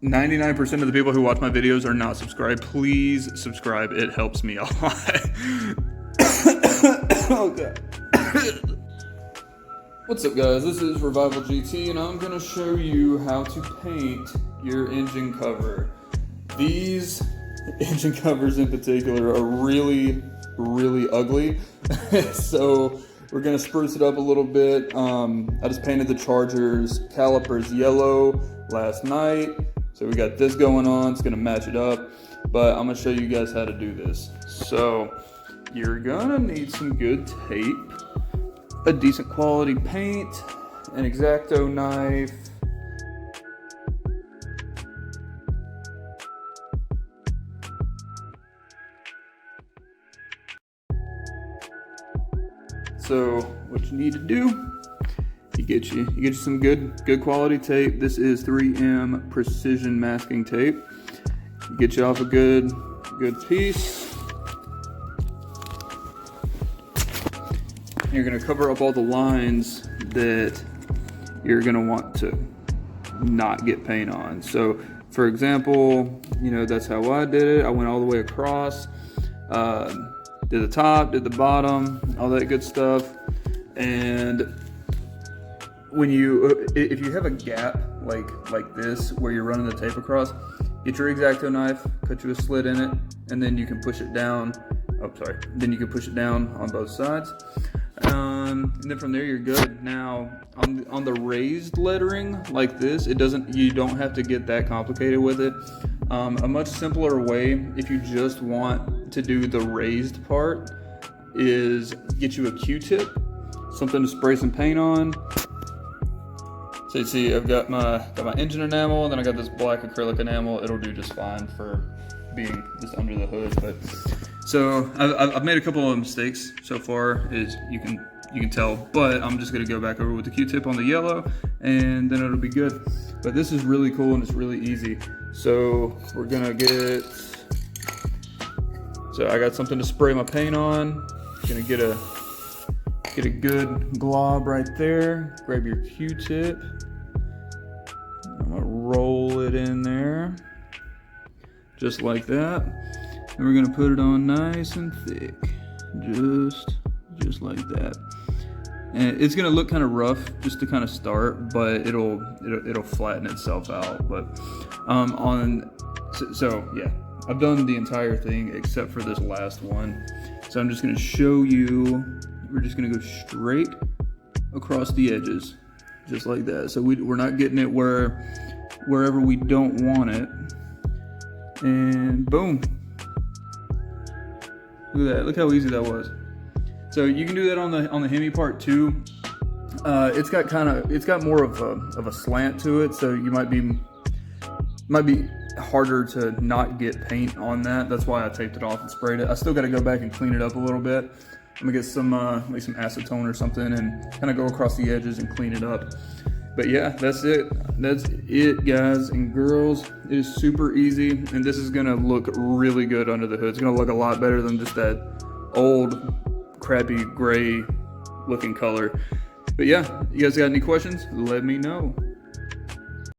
99% of the people who watch my videos are not subscribed. Please subscribe. It helps me a lot. Oh, God. What's up, guys? This is Revival GT, and I'm going to show you how to paint your engine cover. These engine covers in particular are really, really ugly. So we're going to spruce it up a little bit. I just painted the Charger's calipers yellow last night. So we got this going on. It's going to match it up. But I'm going to show you guys how to do this. So you're going to need some good tape, a decent quality paint, an X-Acto knife, so what you need to do, you get you some good quality tape. This is 3M precision masking tape. You get you off a good piece. You're going to cover up all the lines that you're going to want to not get paint on. So for example, that's how I did it. I went all the way across, did the top, did the bottom, all that good stuff. And if you have a gap like this where you're running the tape across, get your X-Acto knife, cut you a slit in it, and then you can push it down. Then you can push it down on both sides. And then from there you're good. Now on the raised lettering like this, you don't have to get that complicated with it. A much simpler way, if you just want to do the raised part, is get you a Q-tip, something to spray some paint on. So you see, I've got my engine enamel, and then I got this black acrylic enamel. It'll do just fine for being just under the hood. But so I've made a couple of mistakes so far, as you can tell, but I'm just gonna go back over with the Q-tip on the yellow, and then it'll be good. But this is really cool and it's really easy. So we're gonna I got something to spray my paint on. Gonna get a good glob right there. Grab your Q-tip. I'm gonna roll it in there, just like that. And we're gonna put it on nice and thick, just like that. And it's gonna look kind of rough just to kind of start, but it'll flatten itself out. But so yeah, I've done the entire thing except for this last one. So I'm just gonna show you. We're just gonna go straight across the edges, just like that. So we're not getting it wherever we don't want it. And boom. Look at that, look how easy that was. So you can do that on the Hemi part too. It's got more of a slant to it, so you might be harder to not get paint on that. That's why I taped it off and sprayed it. I still got to go back and clean it up a little bit. I'm gonna get some like some acetone or something and kind of go across the edges and clean it up. But yeah, that's it, guys and girls. It is super easy, and this is gonna look really good under the hood. It's gonna look a lot better than just that old crappy gray looking color. But yeah, you guys got any questions? Let me know.